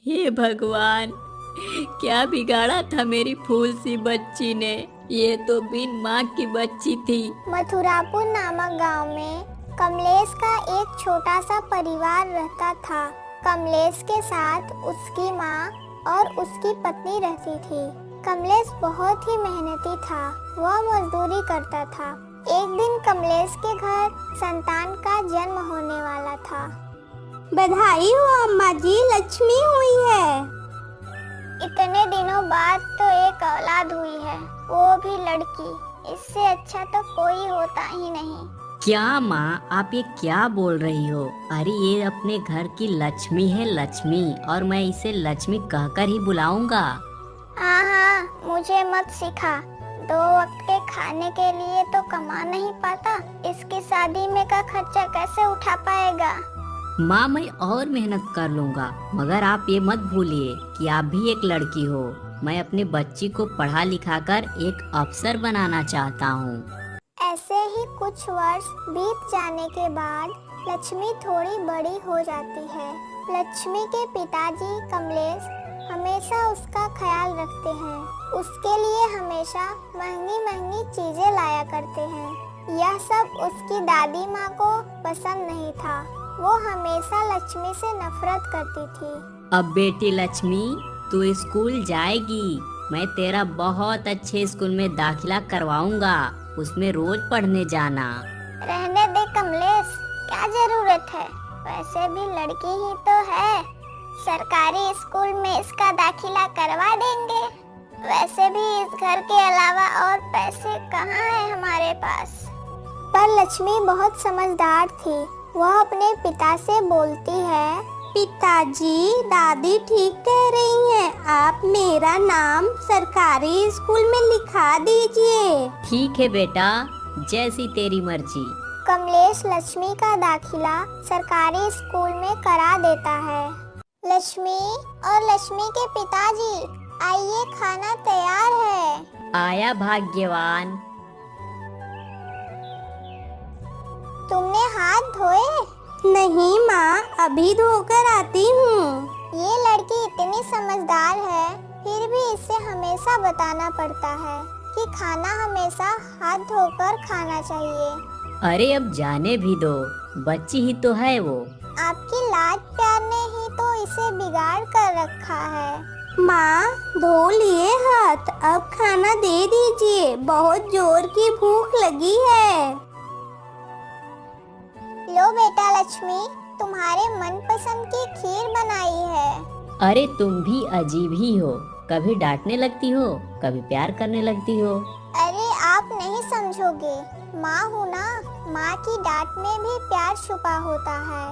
हे भगवान, क्या बिगाड़ा था मेरी फूल सी बच्ची ने। ये तो बिन माँ की बच्ची थी। मथुरापुर नामक गांव में कमलेश का एक छोटा सा परिवार रहता था। कमलेश के साथ उसकी माँ और उसकी पत्नी रहती थी। कमलेश बहुत ही मेहनती था। वह मजदूरी करता था। एक दिन कमलेश के घर संतान का जन्म होने वाला था। बधाई हो अम्मा जी, लक्ष्मी हुई है। इतने दिनों बाद तो एक औलाद हुई है, वो भी लड़की। इससे अच्छा तो कोई होता ही नहीं। क्या माँ, आप ये क्या बोल रही हो? अरे ये अपने घर की लक्ष्मी है, लक्ष्मी, और मैं इसे लक्ष्मी कहकर ही बुलाऊंगा। हाँ हाँ, मुझे मत सिखा। 2 वक्त के खाने के लिए तो कमा नहीं पाता, इसकी शादी में का खर्चा कैसे उठा पाएगा? माँ, मैं और मेहनत कर लूंगा, मगर आप ये मत भूलिए कि आप भी एक लड़की हो। मैं अपने बच्ची को पढ़ा लिखा कर एक अफसर बनाना चाहता हूँ। ऐसे ही कुछ वर्ष बीत जाने के बाद लक्ष्मी थोड़ी बड़ी हो जाती है। लक्ष्मी के पिताजी कमलेश हमेशा उसका ख्याल रखते हैं। उसके लिए हमेशा महंगी महंगी चीजें लाया करते हैं। यह सब उसकी दादी माँ को पसंद नहीं था। वो हमेशा लक्ष्मी से नफरत करती थी। अब बेटी लक्ष्मी, तू स्कूल जाएगी। मैं तेरा बहुत अच्छे स्कूल में दाखिला करवाऊंगा। उसमें रोज पढ़ने जाना। रहने दे कमलेश, क्या जरूरत है? वैसे भी लड़की ही तो है। सरकारी स्कूल में इसका दाखिला करवा देंगे। वैसे भी इस घर के अलावा और पैसे कहाँ हैं हमारे पास? पर लक्ष्मी बहुत समझदार थी। वह अपने पिता से बोलती है, पिताजी, दादी ठीक कह रही हैं। आप मेरा नाम सरकारी स्कूल में लिखा दीजिए। ठीक है बेटा, जैसी तेरी मर्जी। कमलेश लक्ष्मी का दाखिला सरकारी स्कूल में करा देता है। लक्ष्मी और लक्ष्मी के पिताजी, आइए, खाना तैयार है। आया भाग्यवान। तुमने हाथ धोए? नहीं माँ, अभी धोकर आती हूँ। ये लड़की इतनी समझदार है, फिर भी इसे हमेशा बताना पड़ता है कि खाना हमेशा हाथ धोकर खाना चाहिए। अरे अब जाने भी दो, बच्ची ही तो है वो। आपकी लाड प्यार ने ही तो इसे बिगाड़ कर रखा है। माँ, धो लिए हाथ, अब खाना दे दीजिए। बहुत जोर की भूख लगी है। लो बेटा लक्ष्मी, तुम्हारे मनपसंद की खीर बनाई है। अरे तुम भी अजीब ही हो, कभी डांटने लगती हो, कभी प्यार करने लगती हो। अरे आप नहीं समझोगे, माँ हूँ ना। माँ की डांट में भी प्यार छुपा होता है।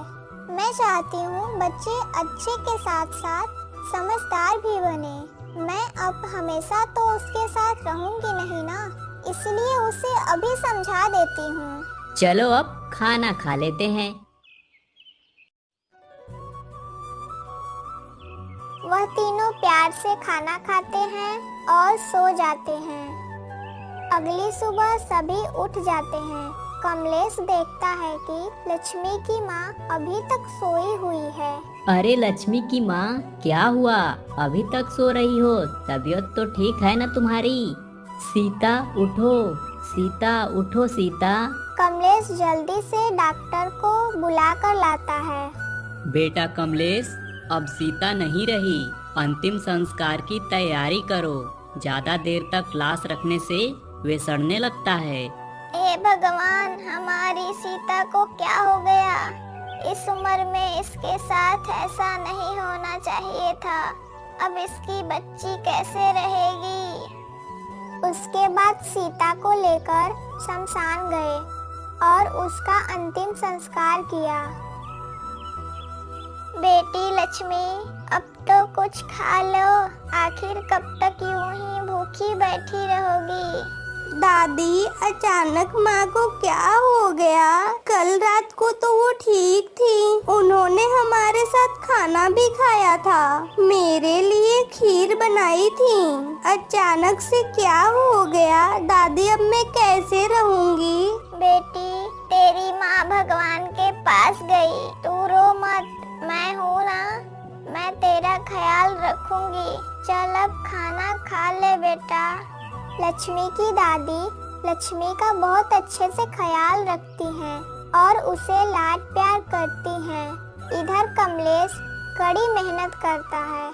मैं चाहती हूँ बच्चे अच्छे के साथ साथ समझदार भी बने। मैं अब हमेशा तो उसके साथ रहूंगी नहीं ना, इसलिए उसे अभी समझा देती हूँ। चलो अब खाना खा लेते हैं। वह तीनों प्यार से खाना खाते हैं और सो जाते हैं। अगली सुबह सभी उठ जाते हैं। कमलेश देखता है कि लक्ष्मी की माँ अभी तक सोई हुई है। अरे लक्ष्मी की माँ, क्या हुआ? अभी तक सो रही हो? तबीयत तो ठीक है ना तुम्हारी? सीता उठो, सीता उठो, सीता। कमलेश जल्दी से डॉक्टर को बुला कर लाता है। बेटा कमलेश, अब सीता नहीं रही। अंतिम संस्कार की तैयारी करो। ज्यादा देर तक लाश रखने से वे सड़ने लगता है। हे भगवान, हमारी सीता को क्या हो गया? इस उम्र में इसके साथ ऐसा नहीं होना चाहिए था। अब इसकी बच्ची कैसे रहेगी? उसके बाद सीता को लेकर शमशान गए और उसका अंतिम संस्कार किया। बेटी लक्ष्मी, अब तो कुछ खा लो। आखिर कब तक यूं ही भूखी बैठी रहोगी? दादी, अचानक माँ को क्या हो गया? कल रात को तो वो ठीक थी। उन्होंने हमारे साथ खाना भी खाया था, मेरे लिए खीर बनाई थी। अचानक से क्या हो गया? दादी, अब मैं कैसे रहूंगी? बेटी, तेरी माँ भगवान के पास गई। तू रो मत, मैं हूँ ना। मैं तेरा ख्याल रखूंगी। चल अब खाना खा ले बेटा। लक्ष्मी की दादी लक्ष्मी का बहुत अच्छे से ख्याल रखती हैं और उसे लाड प्यार करती हैं। इधर कमलेश कड़ी मेहनत करता है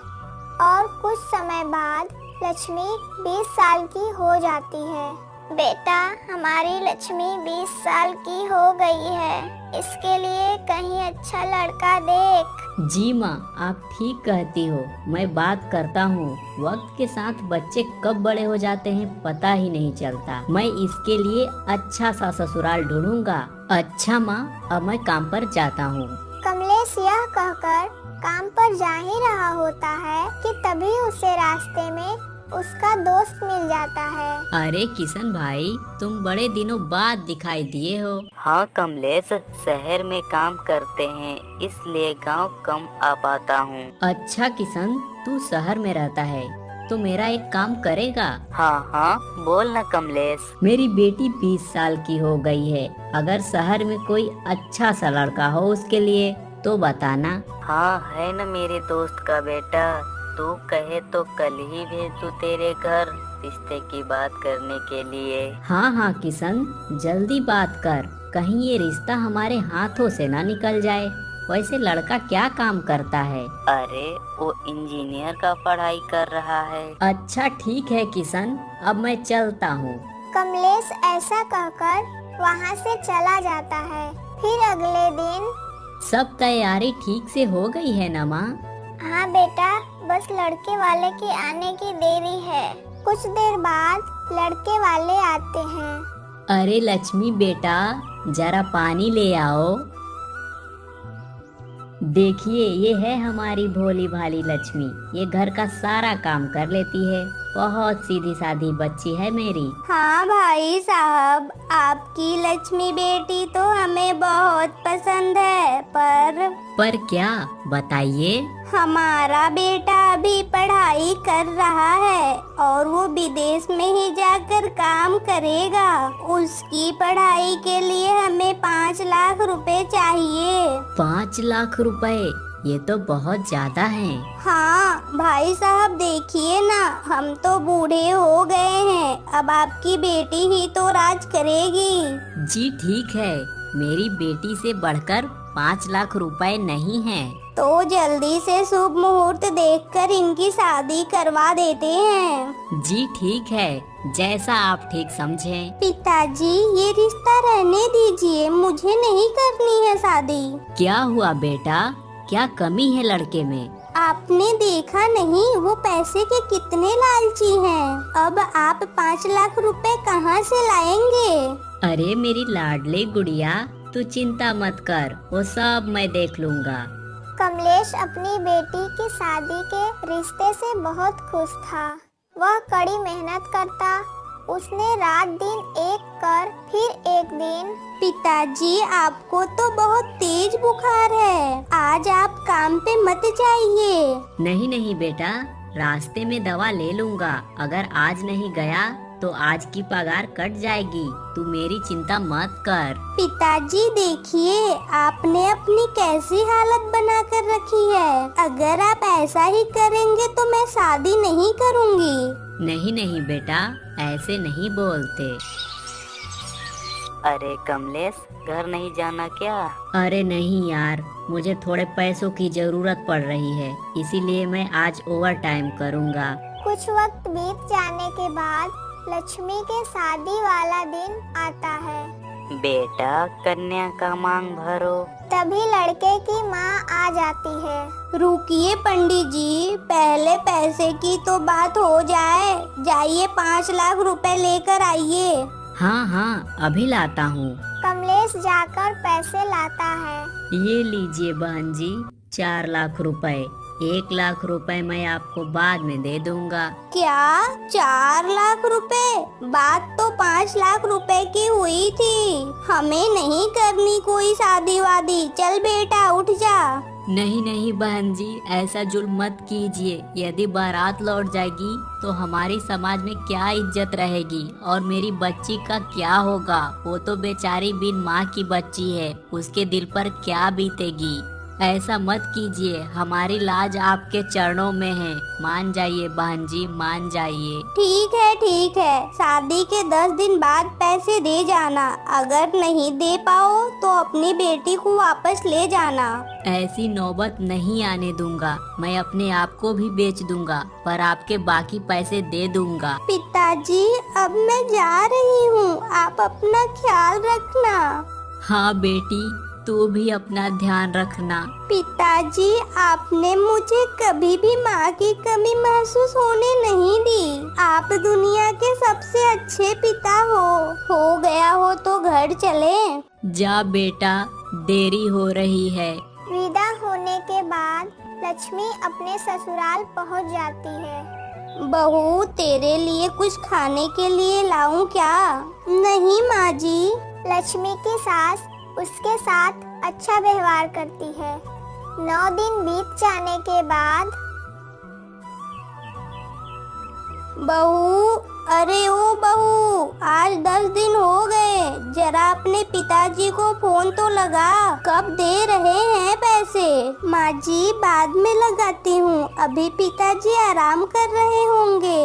और कुछ समय बाद लक्ष्मी 20 साल की हो जाती है। बेटा, हमारी लक्ष्मी 20 साल की हो गई है। इसके लिए कहीं अच्छा लड़का देख। जी माँ, आप ठीक कहती हो। मैं बात करता हूँ। वक्त के साथ बच्चे कब बड़े हो जाते हैं पता ही नहीं चलता। मैं इसके लिए अच्छा सा ससुराल ढूंढूंगा। अच्छा माँ, अब मैं काम पर जाता हूँ। कमलेश यह कहकर काम पर जा ही रहा होता है कि तभी उसे रास्ते में उसका दोस्त मिल जाता है। अरे किशन भाई, तुम बड़े दिनों बाद दिखाई दिए हो। हाँ कमलेश, शहर में काम करते हैं इसलिए गांव कम आ पाता हूँ। अच्छा किशन, तू शहर में रहता है तो मेरा एक काम करेगा? हाँ हाँ, बोल ना कमलेश। मेरी बेटी 20 साल की हो गई है। अगर शहर में कोई अच्छा सा लड़का हो उसके लिए तो बताना। हाँ है ना मेरे दोस्त का बेटा, तू कहे तो कल ही भेज दूं तेरे घर रिश्ते की बात करने के लिए। हाँ हाँ किशन, जल्दी बात कर, कहीं ये रिश्ता हमारे हाथों से ना निकल जाए। वैसे लड़का क्या काम करता है? अरे वो इंजीनियर का पढ़ाई कर रहा है। अच्छा ठीक है किशन, अब मैं चलता हूँ। कमलेश ऐसा कहकर वहाँ से चला जाता है। फिर अगले दिन सब तैयारी ठीक से हो गई है ना माँ? हाँ बेटा, बस लड़के वाले के आने की देरी है। कुछ देर बाद लड़के वाले आते हैं। अरे लक्ष्मी बेटा, जरा पानी ले आओ। देखिए, ये है हमारी भोली भाली लक्ष्मी। ये घर का सारा काम कर लेती है। बहुत सीधी सादी बच्ची है मेरी। हाँ भाई साहब, आपकी लक्ष्मी बेटी तो हमें बहुत पसंद है, पर क्या बताइए? हमारा बेटा अभी पढ़ाई कर रहा है और वो विदेश में ही जाकर काम करेगा। उसकी पढ़ाई के लिए हमें 5 लाख रुपए चाहिए। 5 लाख रुपए? ये तो बहुत ज्यादा है। हाँ भाई साहब, देखिए ना, हम तो बूढ़े हो गए हैं। अब आपकी बेटी ही तो राज करेगी। जी ठीक है, मेरी बेटी से बढ़कर 5 लाख रुपए नहीं है। तो जल्दी से शुभ मुहूर्त देखकर इनकी शादी करवा देते हैं। जी ठीक है, जैसा आप ठीक समझें। पिताजी, ये रिश्ता रहने दीजिए, मुझे नहीं करनी है शादी। क्या हुआ बेटा, क्या कमी है लड़के में? आपने देखा नहीं वो पैसे के कितने लालची हैं। अब आप 5 लाख रुपए कहाँ से लाएंगे? अरे मेरी लाडली गुड़िया, तू चिंता मत कर, वो सब मैं देख लूँगा। कमलेश अपनी बेटी की शादी के रिश्ते से बहुत खुश था। वह कड़ी मेहनत करता। उसने रात दिन एक कर फिर एक दिन। पिताजी, आपको तो बहुत तेज बुखार है, आज आप काम पे मत जाइए। नहीं नहीं बेटा, रास्ते में दवा ले लूँगा। अगर आज नहीं गया तो आज की पगार कट जाएगी। तू मेरी चिंता मत कर। पिताजी देखिए, आपने अपनी कैसी हालत बना कर रखी है। अगर आप ऐसा ही करेंगे तो मैं शादी नहीं करूँगी। नहीं नहीं बेटा, ऐसे नहीं बोलते। अरे कमलेश, घर नहीं जाना क्या? अरे नहीं यार, मुझे थोड़े पैसों की जरूरत पड़ रही है, इसीलिए मैं आज ओवर टाइम करूँगा। कुछ वक्त बीत जाने के बाद लक्ष्मी के शादी वाला दिन आता है। बेटा, कन्या का मांग भरो। तभी लड़के की माँ आ जाती है। रुकिए पंडित जी, पहले पैसे की तो बात हो जाए। जाइए 5 लाख रुपए लेकर आइए। हाँ हाँ, अभी लाता हूँ। कमलेश जाकर पैसे लाता है। ये लीजिए बहन जी, 4 लाख रुपए। 1 लाख रुपए मैं आपको बाद में दे दूंगा। क्या 4 लाख रुपए? बात तो 5 लाख रुपए की हुई थी। हमें नहीं करनी कोई शादी वादी। चल बेटा, उठ जा। नहीं नहीं बहन जी, ऐसा जुल्म मत कीजिए। यदि बारात लौट जाएगी तो हमारी समाज में क्या इज्जत रहेगी और मेरी बच्ची का क्या होगा? वो तो बेचारी बिन माँ की बच्ची है, उसके दिल पर क्या बीतेगी? ऐसा मत कीजिए, हमारी लाज आपके चरणों में है। मान जाइए बहन जी, मान जाइए। ठीक है, शादी के 10 दिन बाद पैसे दे जाना। अगर नहीं दे पाओ तो अपनी बेटी को वापस ले जाना। ऐसी नौबत नहीं आने दूंगा। मैं अपने आप को भी बेच दूंगा, पर आपके बाकी पैसे दे दूंगा। पिताजी, अब मैं जा रही हूँ, आप अपना ख्याल रखना। हाँ बेटी, तू भी अपना ध्यान रखना। पिताजी, आपने मुझे कभी भी माँ की कमी महसूस होने नहीं दी। आप दुनिया के सबसे अच्छे पिता हो गया हो तो घर चले। जा बेटा, देरी हो रही है। विदा होने के बाद लक्ष्मी अपने ससुराल पहुंच जाती है। बहू, तेरे लिए कुछ खाने के लिए लाऊं क्या? नहीं माँ जी। लक्ष्मी की सास उसके साथ अच्छा व्यवहार करती है। 9 दिन बीत जाने के बाद बहू, अरे ओ बहू, आज 10 दिन हो गए, जरा अपने पिताजी को फोन तो लगा। कब दे रहे हैं पैसे? माँ जी, बाद में लगाती हूँ, अभी पिताजी आराम कर रहे होंगे।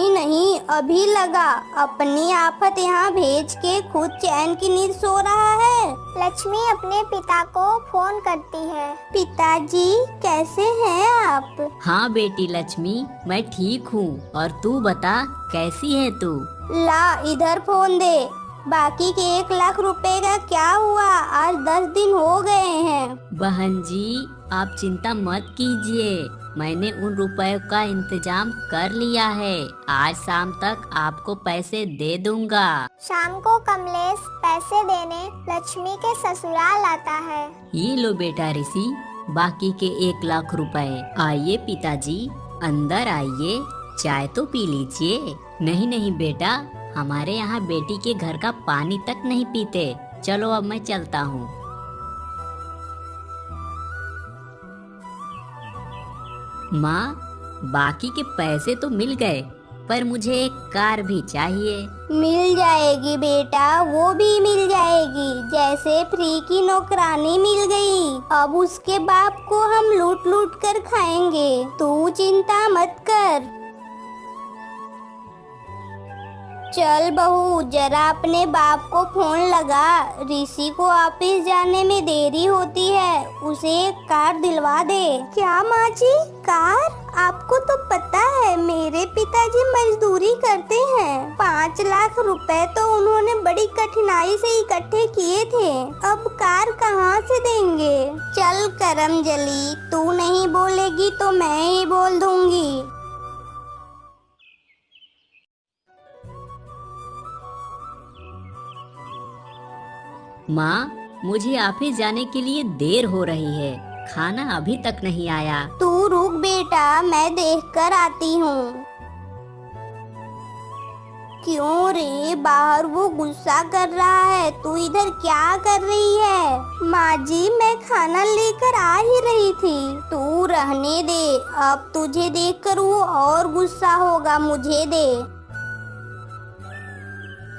नहीं, अभी लगा। अपनी आफत यहाँ भेज के खुद चैन की नींद सो रहा है। लक्ष्मी अपने पिता को फोन करती है। पिताजी, कैसे हैं आप? हाँ बेटी लक्ष्मी, मैं ठीक हूँ। और तू बता, कैसी है तू? ला, इधर फोन दे। बाकी के 1 लाख रुपए का क्या हुआ? आज 10 दिन हो गए हैं। बहन जी, आप चिंता मत कीजिए, मैंने उन रुपयों का इंतजाम कर लिया है। आज शाम तक आपको पैसे दे दूंगा। शाम को कमलेश पैसे देने लक्ष्मी के ससुराल आता है। ये लो बेटा ऋषि, बाकी के 1 लाख रुपए। आइए पिताजी, अंदर आइए, चाय तो पी लीजिए। नहीं बेटा, हमारे यहाँ बेटी के घर का पानी तक नहीं पीते। चलो अब मैं चलता हूँ। माँ, बाकी के पैसे तो मिल गए, पर मुझे एक कार भी चाहिए। मिल जाएगी बेटा, वो भी मिल जाएगी, जैसे फ्री की नौकरानी मिल गई। अब उसके बाप को हम लूट लूट कर खाएंगे, तू चिंता मत कर। चल बहू, जरा अपने बाप को फोन लगा। ऋषि को ऑफिस जाने में देरी होती है, उसे एक कार दिलवा दे। क्या माँ जी, कार? आपको तो पता है मेरे पिताजी मजदूरी करते हैं। 5 लाख रुपए तो उन्होंने बड़ी कठिनाई से इकट्ठे किए थे, अब कार कहाँ से देंगे? चल करमजली, तू नहीं बोलेगी तो मैं ही बोल दूंगी। माँ, मुझे ऑफिस जाने के लिए देर हो रही है, खाना अभी तक नहीं आया। तू रुक बेटा, मैं देख कर आती हूँ। क्यों रे, बाहर वो गुस्सा कर रहा है, तू इधर क्या कर रही है? माँ जी, मैं खाना लेकर आ ही रही थी। तू रहने दे, अब तुझे देखकर वो और गुस्सा होगा, मुझे दे।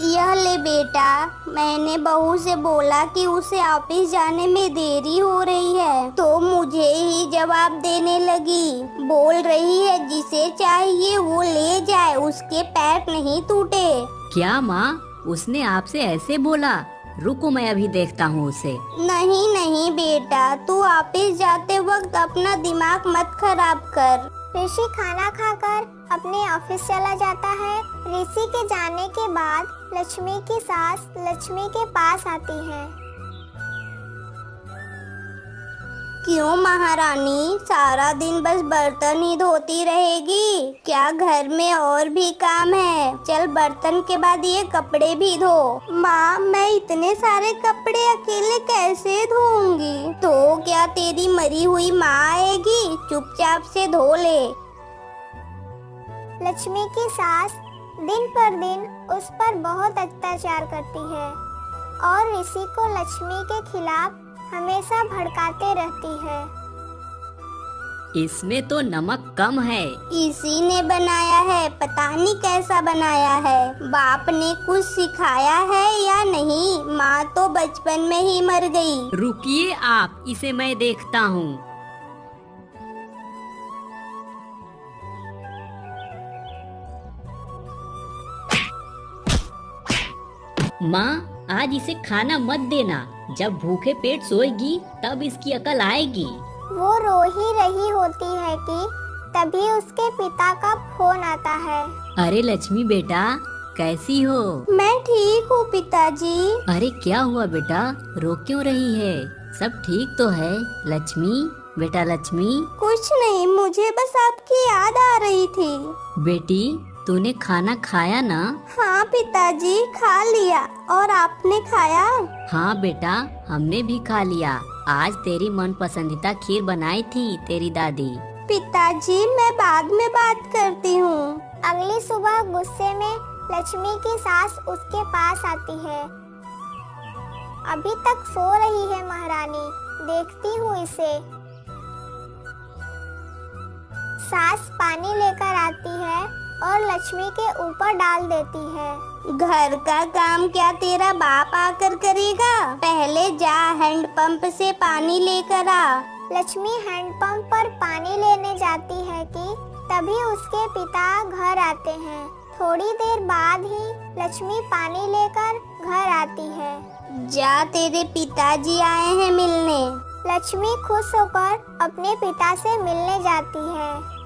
यह ले बेटा, मैंने बहू से बोला कि उसे ऑफिस जाने में देरी हो रही है, तो मुझे ही जवाब देने लगी। बोल रही है जिसे चाहिए वो ले जाए, उसके पैर नहीं टूटे। क्या माँ, उसने आपसे ऐसे बोला? रुको, मैं अभी देखता हूँ उसे। नहीं बेटा, तू ऑफिस जाते वक्त अपना दिमाग मत खराब कर। ऋषि खाना खाकर अपने ऑफिस चला जाता है। ऋषि के जाने के बाद लक्ष्मी की सास लक्ष्मी के पास आती है। क्यों महारानी, सारा दिन बस बर्तन ही धोती रहेगी? क्या घर में और भी काम है? चल, बर्तन के बाद ये कपड़े भी धो। माँ, मैं इतने सारे कपड़े अकेले कैसे धोऊंगी? तो क्या तेरी मरी हुई माँ आएगी? चुपचाप से धो ले। लक्ष्मी की सास दिन पर दिन उस पर बहुत अत्याचार करती है और ऋषि को लक्ष्मी के खिलाफ हमेशा भड़काते रहती है। इसमें तो नमक कम है। इसी ने बनाया है, पता नहीं कैसा बनाया है। बाप ने कुछ सिखाया है या नहीं, माँ तो बचपन में ही मर गई। रुकिए आप, इसे मैं देखता हूँ। माँ, आज इसे खाना मत देना। जब भूखे पेट सोएगी तब इसकी अकल आएगी। वो रो ही रही होती है कि तभी उसके पिता का फोन आता है। अरे लक्ष्मी बेटा, कैसी हो? मैं ठीक हूँ पिताजी। अरे क्या हुआ बेटा, रो क्यों रही है? सब ठीक तो है लक्ष्मी? बेटा लक्ष्मी। कुछ नहीं, मुझे बस आपकी याद आ रही थी। बेटी, तूने खाना खाया ना? हाँ पिताजी, खा लिया। और आपने खाया? हाँ बेटा, हमने भी खा लिया। आज तेरी मन पसंदीदा खीर बनाई थी तेरी दादी। पिताजी, मैं बाद में बात करती हूँ। अगली सुबह गुस्से में लक्ष्मी की सास उसके पास आती है। अभी तक सो रही है महारानी, देखती हूँ इसे। सास पानी लेकर आती है और लक्ष्मी के ऊपर डाल देती है। घर का काम क्या तेरा बाप आकर करेगा? पहले जा हैंडपंप से पानी लेकर आ। लक्ष्मी हैंडपंप पर पानी लेने जाती है कि तभी उसके पिता घर आते हैं। थोड़ी देर बाद ही लक्ष्मी पानी लेकर घर आती है। जा, तेरे पिताजी आए हैं मिलने। लक्ष्मी खुश होकर अपने पिता से मिलने जाती है।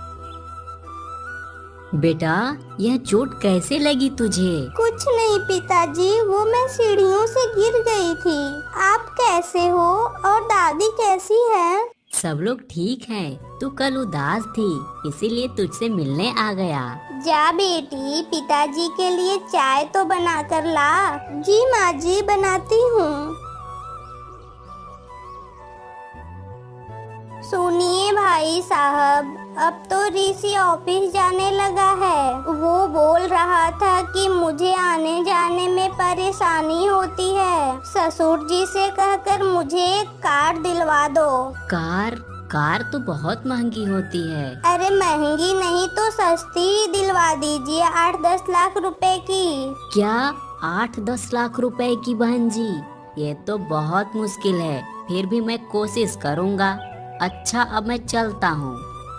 बेटा, यह चोट कैसे लगी तुझे? कुछ नहीं पिताजी, वो मैं सीढ़ियों से गिर गई थी। आप कैसे हो और दादी कैसी है? सब लोग ठीक हैं। तू कल उदास थी, इसीलिए तुझसे मिलने आ गया। जा बेटी, पिताजी के लिए चाय तो बना कर ला। जी माँ जी, बनाती हूँ। सुनिए भाई साहब, अब तो ऋषि ऑफिस जाने लगा है। वो बोल रहा था कि मुझे आने जाने में परेशानी होती है। ससुर जी से कहकर मुझे एक कार दिलवा दो। कार तो बहुत महंगी होती है। अरे महंगी नहीं तो सस्ती ही दिलवा दीजिए, 8-10 लाख रुपए की। क्या 8-10 लाख रुपए की बहन जी? ये तो बहुत मुश्किल है, फिर भी मैं कोशिश करूँगा। अच्छा, अब मैं चलता हूँ।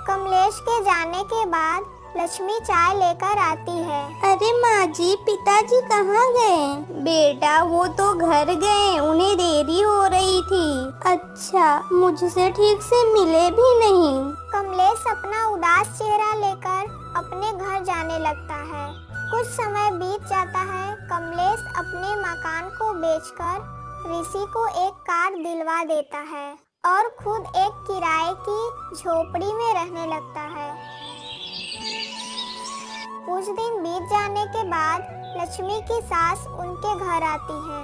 कमलेश के जाने के बाद लक्ष्मी चाय लेकर आती है। अरे माँ जी, पिताजी कहाँ गए? बेटा, वो तो घर गए, उन्हें देरी हो रही थी। अच्छा, मुझसे ठीक से मिले भी नहीं। कमलेश अपना उदास चेहरा लेकर अपने घर जाने लगता है। कुछ समय बीत जाता है। कमलेश अपने मकान को बेचकर ऋषि को एक कार दिलवा देता है और खुद एक किराए की झोपड़ी में रहने लगता है। कुछ दिन बीत जाने के बाद लक्ष्मी की सास उनके घर आती है।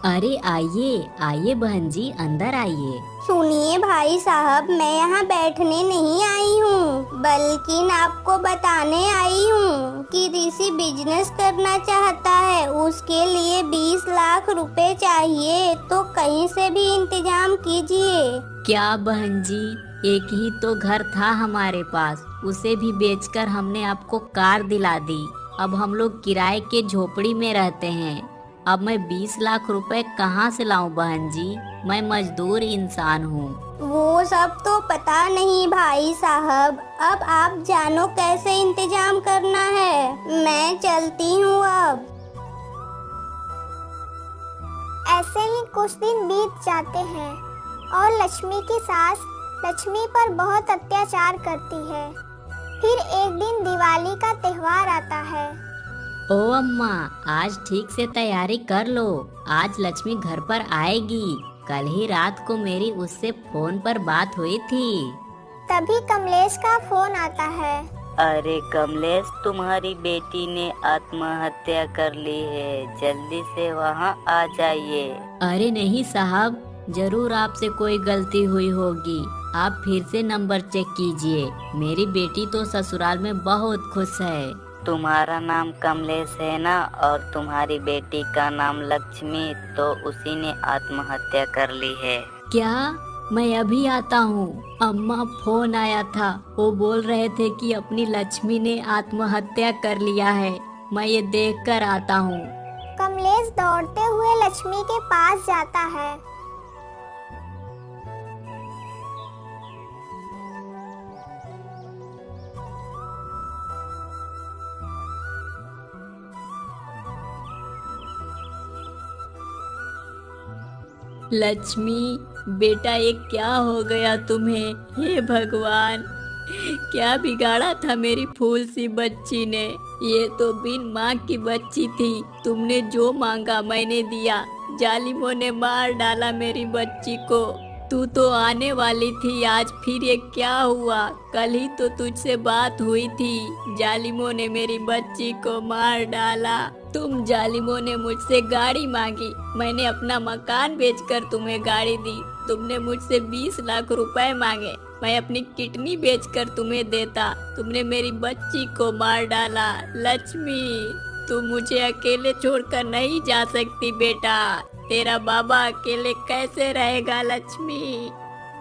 अरे आइए बहन जी, अंदर आइए। सुनिए भाई साहब, मैं यहाँ बैठने नहीं आई हूँ, बल्कि आपको बताने आई हूँ कि ऋषि बिजनेस करना चाहता है। उसके लिए 20 लाख रुपए चाहिए, तो कहीं से भी इंतजाम कीजिए। क्या बहन जी, एक ही तो घर था हमारे पास, उसे भी बेचकर हमने आपको कार दिला दी। अब हम लोग किराए के झोपड़ी में रहते हैं। अब मैं 20 लाख रुपए कहाँ से लाऊं बहन जी? मैं मजदूर इंसान हूँ। वो सब तो पता नहीं भाई साहब, अब आप जानो कैसे इंतजाम करना है। मैं चलती हूँ अब। ऐसे ही कुछ दिन बीत जाते हैं और लक्ष्मी की सास लक्ष्मी पर बहुत अत्याचार करती है। फिर एक दिन दिवाली का त्योहार आता है। ओ अम्मा, आज ठीक से तैयारी कर लो, आज लक्ष्मी घर पर आएगी। कल ही रात को मेरी उससे फोन पर बात हुई थी। तभी कमलेश का फोन आता है। अरे कमलेश, तुम्हारी बेटी ने आत्महत्या कर ली है, जल्दी से वहाँ आ जाइए। अरे नहीं साहब, जरूर आपसे कोई गलती हुई होगी। आप फिर से नंबर चेक कीजिए। मेरी बेटी तो ससुराल में बहुत खुश है। तुम्हारा नाम कमलेश है ना, और तुम्हारी बेटी का नाम लक्ष्मी, तो उसी ने आत्महत्या कर ली है। क्या? मैं अभी आता हूँ। अम्मा, फोन आया था, वो बोल रहे थे कि अपनी लक्ष्मी ने आत्महत्या कर लिया है। मैं ये देख कर आता हूँ। कमलेश दौड़ते हुए लक्ष्मी के पास जाता है। लक्ष्मी बेटा, ये क्या हो गया तुम्हें? हे भगवान, क्या बिगाड़ा था मेरी फूल सी बच्ची ने? ये तो बिन माँ की बच्ची थी। तुमने जो मांगा मैंने दिया। जालिमों ने मार डाला मेरी बच्ची को। तू तो आने वाली थी आज, फिर ये क्या हुआ? कल ही तो तुझसे बात हुई थी। जालिमों ने मेरी बच्ची को मार डाला। तुम जालिमों ने मुझसे गाड़ी मांगी, मैंने अपना मकान बेचकर तुम्हें गाड़ी दी। तुमने मुझसे 20 लाख रुपए मांगे, मैं अपनी किडनी बेचकर तुम्हें देता। तुमने मेरी बच्ची को मार डाला। लक्ष्मी, तू मुझे अकेले छोड़कर नहीं जा सकती बेटा। तेरा बाबा अकेले कैसे रहेगा लक्ष्मी?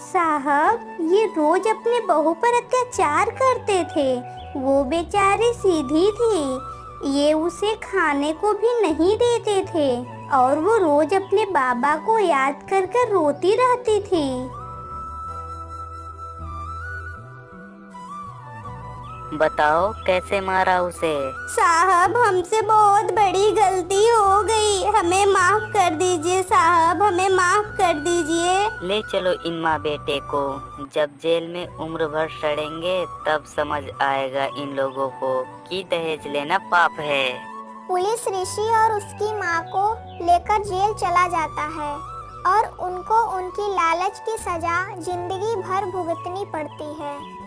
साहब, ये रोज अपने बहू पर अत्याचार करते थे। वो बेचारी सीधी थी, ये उसे खाने को भी नहीं देते थे और वो रोज अपने बाबा को याद कर कर रोती रहती थी। बताओ कैसे मारा उसे? साहब, हमसे बहुत बड़ी गलती हो गई, हमें माफ कर दीजिए साहब, हमें माफ कर दीजिए। ले चलो इन माँ बेटे को। जब जेल में उम्र भर सड़ेंगे तब समझ आएगा इन लोगों को कि दहेज लेना पाप है। पुलिस ऋषि और उसकी माँ को लेकर जेल चला जाता है और उनको उनकी लालच की सजा जिंदगी भर भुगतनी पड़ती है।